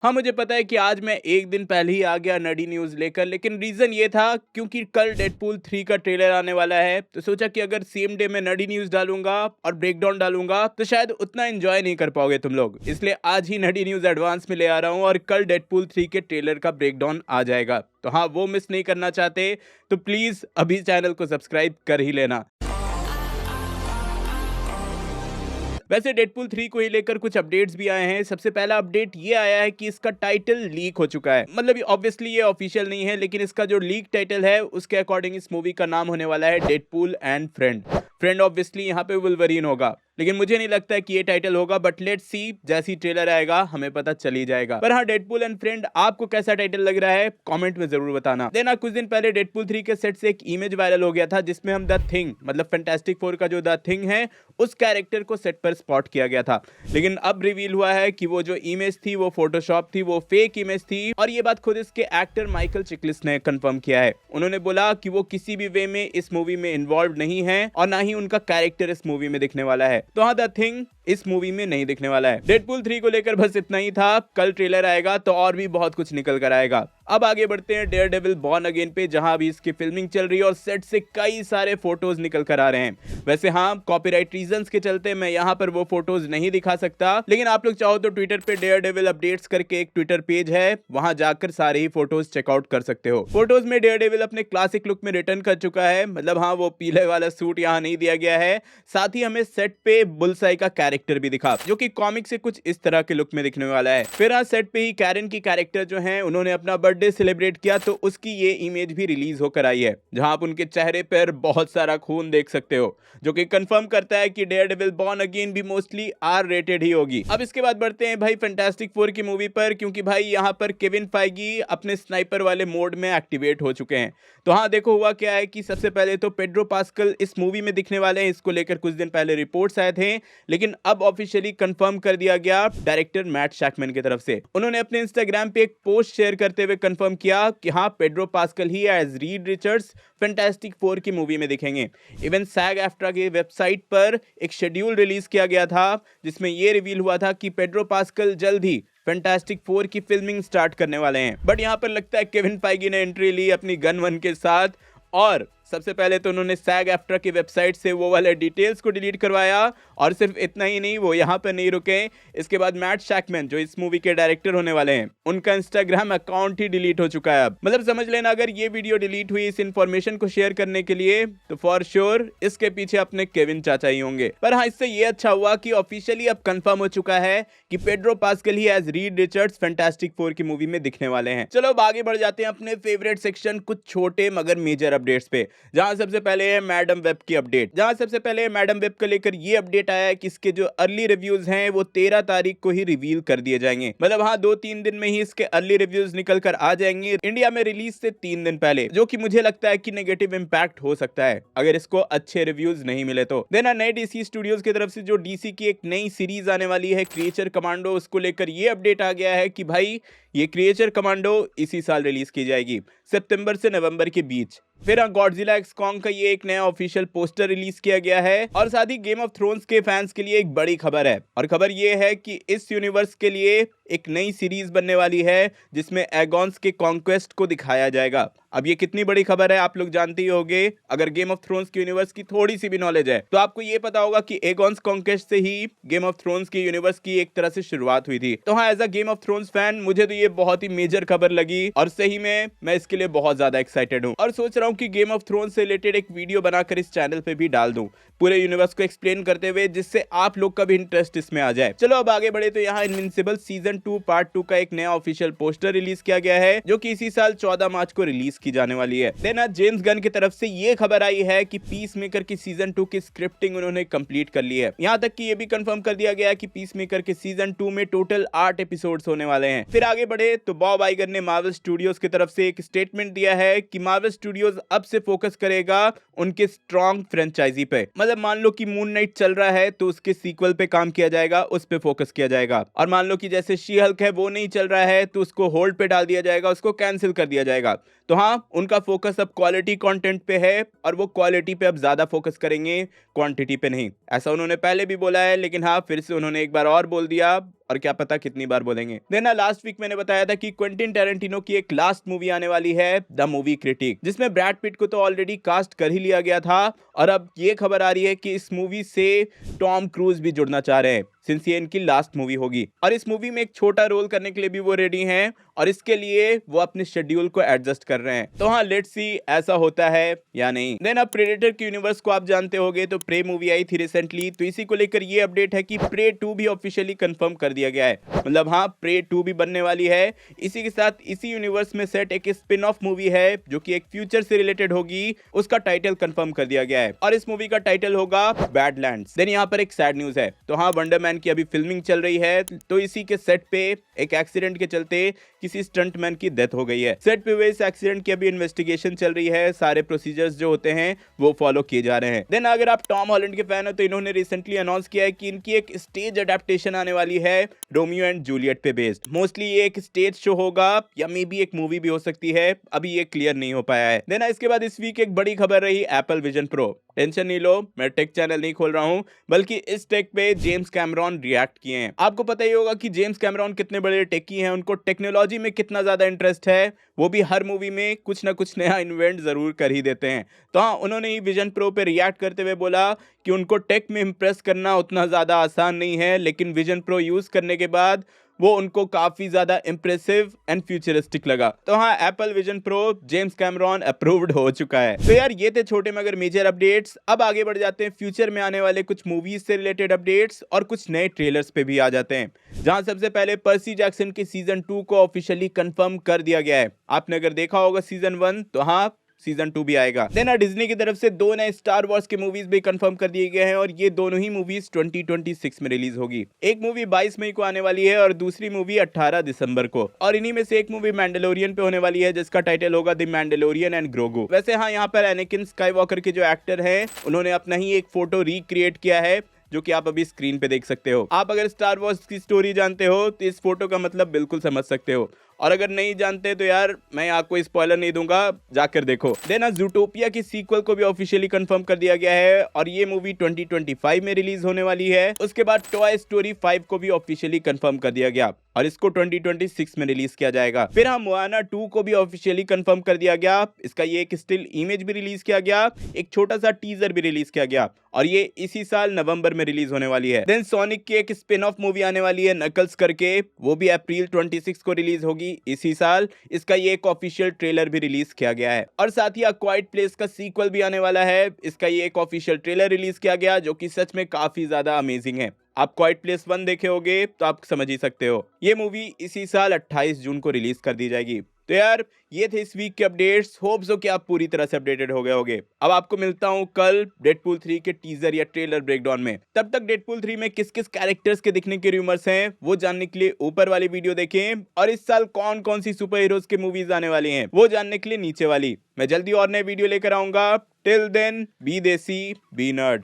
हाँ, मुझे पता है कि आज मैं 1 दिन पहले ही आ गया नडी न्यूज़ लेकर, लेकिन रीज़न ये था क्योंकि कल डेडपूल 3 का ट्रेलर आने वाला है, तो सोचा कि अगर सेम डे मैं नडी न्यूज़ डालूँगा और ब्रेकडाउन डालूँगा, तो शायद उतना एन्जॉय नहीं कर पाओगे तुम लोग। इसलिए आज ही नडी न्यूज़ एडवांस में ले आ रहा हूँ और कल डेडपूल 3 के ट्रेलर का ब्रेकडाउन आ जाएगा। तो हाँ, वो मिस नहीं करना चाहते, तो प्लीज़ अभी चैनल को सब्सक्राइब कर ही लेना। वैसे डेडपूल 3 को ही लेकर कुछ अपडेट्स भी आए हैं। सबसे पहला अपडेट ये आया है कि इसका टाइटल लीक हो चुका है। मतलब ऑब्वियसली ये ऑफिशियल नहीं है, लेकिन इसका जो लीक टाइटल है उसके अकॉर्डिंग इस मूवी का नाम होने वाला है Deadpool and friend. Friend obviously यहाँ पे वुल्वरीन होगा, लेकिन मुझे नहीं लगता है कि ये टाइटल होगा, बट लेट्स सी, जैसी ट्रेलर आएगा हमें पता चल ही जाएगा। पर हाँ, डेडपूल एंड फ्रेंड आपको कैसा टाइटल लग रहा है कमेंट में जरूर बताना। देना कुछ दिन पहले डेडपूल 3 के सेट से एक इमेज वायरल हो गया था जिसमें हम द थिंग मतलब फैंटास्टिक फोर का जो द थिंग है उस कैरेक्टर को सेट पर स्पॉट किया गया था, लेकिन अब रिवील हुआ है कि वो जो इमेज थी वो फोटोशॉप थी, वो फेक इमेज थी। और ये बात खुद इसके एक्टर माइकल चिकलिस ने कंफर्म किया है। उन्होंने बोला कि वो किसी भी वे में इस मूवी में इन्वॉल्व नहीं है और ना ही उनका कैरेक्टर इस मूवी में दिखने वाला है। तो हाँ, द थिंग इस मूवी में नहीं दिखने वाला है। डेडपूल 3 को लेकर बस इतना ही था। कल ट्रेलर आएगा तो और भी बहुत कुछ निकल कर आएगा। अब आगे बढ़ते हैं डेयरडेविल बॉर्न अगेन पे, जहां अभी इसकी फिल्मिंग चल रही है और सेट से कई सारे फोटोज निकल कर आ रहे हैं। वैसे हाँ, कॉपीराइट रीजंस के चलते मैं यहाँ पर वो फोटोज नहीं दिखा सकता, लेकिन आप लोग चाहो तो ट्विटर पे डेयरडेविल अपडेट्स करके एक ट्विटर पेज है, वहां जाकर सारे ही फोटोज चेकआउट कर सकते हो। फोटोज में डेयरडेविल अपने क्लासिक लुक में रिटर्न कर चुका है। मतलब हाँ, वो पीले वाला सूट यहाँ नहीं दिया गया है। साथ ही हमें सेट पे बुलसाई का कैरेक्टर भी दिखा, जो कि कॉमिक से कुछ इस तरह के लुक में दिखने वाला है। फिर आज सेट पे ही कैरन की कैरेक्टर जो है उन्होंने अपना बर्थडे सेलिब्रेट किया, तो उसकी ये इमेज भी रिलीज होकर आई है, जहां आप उनके चेहरे पर बहुत सारा खून देख सकते हो, जो कि कंफर्म करता है कि डेयरडेविल बॉर्न अगेन भी मोस्टली आर रेटेड ही होगी। अब इसके बाद बढ़ते हैं भाई फैंटास्टिक फोर की मूवी पर, क्योंकि भाई यहाँ पर केविन फाइगी अपने स्नाइपर वाले मोड में एक्टिवेट हो चुके हैं। तो हाँ, देखो हुआ क्या है कि सबसे पहले तो पेड्रो पास्कल इस मूवी में दिखने वाले हैं। इसको लेकर कुछ दिन पहले रिपोर्ट्स आए थे, लेकिन अब ऑफिशियली कंफर्म कर दिया गया डायरेक्टर मैट शैकमैन की तरफ से। उन्होंने अपने इंस्टाग्राम पे एक पोस्ट शेयर करते हुए कंफर्म किया कि हाँ, पेड्रो पास्कल ही as Reed Richards Fantastic Four की मूवी में दिखेंगे। इवन सैग एफ्ट्रा की वेबसाइट पर एक शेड्यूल रिलीज किया गया था, जिसमें यह रिवील हुआ था कि पेड्रो पास्कल जल्द ही फैंटास्टिक फोर की फिल्मिंग स्टार्ट करने वाले हैं। बट यहाँ पर लगता है केविन फाइगी ने एंट्री ली अपनी गन वन के साथ, और सबसे पहले तो उन्होंने सैग एफ्ट्रा की वेबसाइट से वो वाले डिटेल्स को डिलीट करवाया। और सिर्फ इतना ही नहीं, वो यहाँ पर नहीं रुके। इसके बाद मैट शैकमैन जो इस मूवी के डायरेक्टर होने वाले हैं, उनका इंस्टाग्राम अकाउंट ही डिलीट हो चुका है अब। मतलब समझ लेना, अगर ये वीडियो डिलीट हुई इस इंफॉर्मेशन को शेयर करने के लिए, तो फॉर श्योर इसके पीछे अपने केविन चाचा ही होंगे। पर हाँ, इससे ये अच्छा हुआ कि ऑफिशियली अब कंफर्म हो चुका है कि पेड्रो पास्कल ही as Reed Richards Fantastic Four की मूवी में दिखने वाले हैं। चलो अब आगे बढ़ जाते हैं अपने फेवरेट सेक्शन, कुछ छोटे मगर मेजर अपडेट्स पे, जहां सबसे पहले है मैडम वेब की अपडेट। जहां सबसे पहले मैडम वेब को लेकर ये अपडेट आया है कि इसके जो अर्ली रिव्यूज हैं वो 13 तारीख को ही रिवील कर दिए जाएंगे। मतलब हाँ, 2-3 दिन में ही इसके अर्ली रिव्यूज निकल कर आ जाएंगे इंडिया में रिलीज से 3 दिन पहले, जो कि मुझे लगता है कि नेगेटिव इंपैक्ट हो सकता है अगर इसको अच्छे रिव्यूज नहीं मिले तो। देना नए डीसी स्टूडियोज की तरफ से जो डीसी की एक नई सीरीज आने वाली है क्रिएचर कमांडो, उसको लेकर ये अपडेट आ गया है कि भाई ये क्रिएचर कमांडो इसी साल रिलीज की जाएगी, सितंबर से नवंबर के बीच। फिर गॉडजिला एक्स कॉन्ग का ये एक नया ऑफिशियल पोस्टर रिलीज किया गया है। और साथ ही गेम ऑफ थ्रोन्स के फैंस के लिए एक बड़ी खबर है, और खबर ये है कि इस यूनिवर्स के लिए एक नई सीरीज बनने वाली है जिसमें एगॉन्स के कॉन्क्वेस्ट को दिखाया जाएगा। अब ये कितनी बड़ी खबर है आप लोग जानते ही होंगे। अगर गेम ऑफ थ्रोन्स के यूनिवर्स की थोड़ी सी भी नॉलेज है तो आपको ये पता होगा कि एगॉन्स कॉन्क्वेस्ट से ही गेम ऑफ थ्रोन्स के यूनिवर्स की एक तरह से शुरुआत हुई थी। तो हाँ, as a Game of Thrones fan मुझे तो ये बहुत ही मेजर खबर लगी, और सही में मैं इसके लिए बहुत ज्यादा एक्साइटेड हूँ, और सोच रहा हूँ कि गेम ऑफ थ्रोन्स से रिलेटेड एक वीडियो बनाकर इस चैनल पे भी डाल दूं, पूरे यूनिवर्स को एक्सप्लेन करते हुए, जिससे आप लोग का भी इंटरेस्ट इसमें आ जाए। चलो अब आगे बढ़े तो यहाँ इनविंसिबल सीजन 2 पार्ट 2 का एक नया ऑफिशियल पोस्टर रिलीज किया गया है, जो कि इसी साल 14 मार्च को रिलीज की जाने वाली है। देन आज जेम्स गन की तरफ से ये खबर आई है कि पीस मेकर की सीजन 2 की स्क्रिप्टिंग उन्होंने कंप्लीट कर ली है। यहाँ तक कि ये भी कंफर्म कर दिया गया है कि पीस मेकर के सीजन 2 में टोटल 8 एपिसोड्स होने वाले हैं। फिर आगे बढ़े तो बॉब आइगर ने मार्वल स्टूडियोज की तरफ से एक स्टेटमेंट दिया है कि मार्वल स्टूडियोज अब से फोकस करेगा उनके स्ट्रॉन्ग फ्रेंचाइजी पे। मतलब मान लो कि मून नाइट चल रहा है तो उसके सीक्वल पे काम किया जाएगा, उस पे फोकस किया जाएगा। और मान लो कि जैसे शी हल्क है वो नहीं चल रहा है तो उसको होल्ड पे डाल दिया जाएगा, उसको कैंसिल कर दिया जाएगा। तो हाँ, उनका फोकस अब क्वालिटी कंटेंट पे है, और वो क्वालिटी पे अब ज्यादा फोकस करेंगे, क्वांटिटी पे नहीं। ऐसा उन्होंने पहले भी बोला है, लेकिन हाँ, फिर से उन्होंने एक बार और बोल दिया। और क्या पता कितनी बार बोलेंगे। देन लास्ट वीक मैंने बताया था कि क्विंटिन टैरेंटिनो की एक लास्ट मूवी आने वाली है, द मूवी क्रिटिक, जिसमें ब्रैड पिट को तो ऑलरेडी कास्ट कर ही लिया गया था और अब ये खबर आ रही है कि इस मूवी से टॉम क्रूज भी जुड़ना चाह रहे हैं, सिंस ये इनकी लास्ट मूवी होगी और इस मूवी में एक छोटा रोल करने के लिए भी वो रेडी हैं और इसके लिए वो अपने शेड्यूल को एडजस्ट कर रहे हैं। तो हाँ, लेट्स सी ऐसा होता है या नहीं। देन अब प्रेडेटर के यूनिवर्स को आप जानते होंगे, तो प्रे मूवी आई थी रिसेंटली, तो इसी को लेकर ये अपडेट है कि प्रे 2 भी ऑफिशियली कंफर्म कर दिया गया है। मतलब हाँ, प्रे 2 भी बनने वाली है। इसी के साथ इसी यूनिवर्स में सेट एक स्पिन ऑफ मूवी है जो कि एक फ्यूचर से रिलेटेड होगी, उसका टाइटल कंफर्म कर दिया गया है और इस मूवी का टाइटल होगा बैडलैंड्स। देन यहाँ पर एक सैड न्यूज है, तो हाँ, वंडर मैन की अभी फिल्मिंग चल रही है, तो इसी के सेट पे एक एक्सीडेंट के चलते किसी स्टंटमैन की डेथ हो गई है। सेट पे हुए इस एक्सीडेंट की अभी इन्वेस्टिगेशन चल रही है, सारे प्रोसीजर्स जो होते हैं वो फॉलो किए जा रहे हैं। देन अगर आप टॉम हॉलैंड के फैन हो तो इन्होंने रिसेंटली अनाउंस किया है कि इनकी एक स्टेज अडेप्टेशन आने वाली है रोमियो एंड जूलियट पे बेस्ड। मोस्टली ये एक स्टेज शो होगा या मे बी एक मूवी भी हो सकती है, अभी ये क्लियर नहीं हो पाया है। देन इसके बाद इस वीक एक बड़ी खबर रही एप्पल विजन प्रो। टेंशन नहीं लो, मैं टेक चैनल नहीं खोल रहा हूं, बल्कि इस टेक पे जेम्स कैमरॉन रिएक्ट किए हैं। आपको पता ही होगा कि जेम्स कैमरॉन कितने बड़े टेकी हैं, उनको टेक्नोलॉजी में कितना ज्यादा इंटरेस्ट है, वो भी हर मूवी में कुछ ना कुछ नया इन्वेंट जरूर कर ही देते हैं। तो हाँ, उन्होंने ही विजन प्रो पे रिएक्ट करते हुए बोला कि उनको टेक में इंप्रेस करना उतना ज्यादा आसान नहीं है, लेकिन विजन प्रो यूज करने के बाद वो उनको काफी ज्यादा इंप्रेसिव एंड फ्यूचरिस्टिक लगा। तो हाँ, Apple vision pro James Cameron approved हो चुका है। तो यार, ये थे छोटे मगर मेजर अपडेट्स। अब आगे बढ़ जाते हैं फ्यूचर में आने वाले कुछ मूवीज से रिलेटेड अपडेट्स और कुछ नए ट्रेलर्स पे भी आ जाते हैं, जहां सबसे पहले पर्सी जैक्सन के सीजन 2 को ऑफिशियली कंफर्म कर दिया गया है। आपने अगर देखा होगा सीजन 1, तो हाँ, सीजन 2 भी आएगा। देन डिज्नी की तरफ से 2 नए स्टार वॉर्स के मूवीज भी कंफर्म कर दिए गए हैं और ये दोनों ही मूवीज 2026 में रिलीज होगी। एक मूवी 22 मई को आने वाली है और दूसरी मूवी 18 दिसंबर को, और इन्हीं में से एक मूवी मैंडलोरियन पे होने वाली है जिसका टाइटल होगा द मैंडलोरियन एंड ग्रोगो। वैसे हाँ, यहाँ पर एनाकिन स्काईवॉकर के जो एक्टर हैं उन्होंने अपना ही एक फोटो रिक्रिएट किया है जो कि आप अभी स्क्रीन पे देख सकते हो। आप अगर स्टार वॉर्स की स्टोरी जानते हो तो इस फोटो का मतलब बिल्कुल समझ सकते हो, और अगर नहीं जानते तो यार मैं आपको स्पॉइलर नहीं दूंगा, जाकर देखो। देन ज़ूटोपिया की सीक्वल को भी ऑफिशियली कंफर्म कर दिया गया है और ये मूवी 2025 में रिलीज होने वाली है। उसके बाद टॉय स्टोरी 5 को भी ऑफिशियली कंफर्म कर दिया गया और इसको 2026 में रिलीज किया जाएगा। फिर हम मोआना 2 को भी ऑफिशियली कंफर्म कर दिया गया, इसका ये एक स्टिल इमेज भी रिलीज किया गया, एक छोटा सा टीजर भी रिलीज किया गया और ये इसी साल नवंबर में रिलीज होने वाली है। देन सोनिक की एक स्पिन ऑफ मूवी आने वाली है नकल्स करके, वो भी अप्रैल 26 को रिलीज होगी इसी साल। इसका ये एक ऑफिशियल ट्रेलर भी रिलीज किया गया है और साथ ही क्वाइट प्लेस का सीक्वल भी आने वाला है, इसका ये एक ऑफिशियल ट्रेलर रिलीज किया गया जो कि सच में काफी ज्यादा अमेजिंग है। आप क्वाइट प्लेस 1 देखे होगे तो आप समझ ही सकते हो। ये मूवी इसी साल 28 जून को रिलीज कर दी जाएगी। तो यार, ये थे इस वीक के अपडेट्स। होप सो कि आप पूरी तरह से अपडेटेड हो गए होगे। अब आपको मिलता हूं कल डेडपूल 3 के टीजर या ट्रेलर ब्रेकडाउन में। तब तक डेडपूल 3 में किस किस कैरेक्टर्स के दिखने के रूमर्स हैं वो जानने के लिए ऊपर वाली वीडियो देखें, और इस साल कौन कौन सी सुपर हीरोज के मूवीज आने वाली हैं वो जानने के लिए नीचे वाली। मैं जल्दी और नए वीडियो लेकर आऊंगा। टिल देन, बी देसी, बी नर्ड।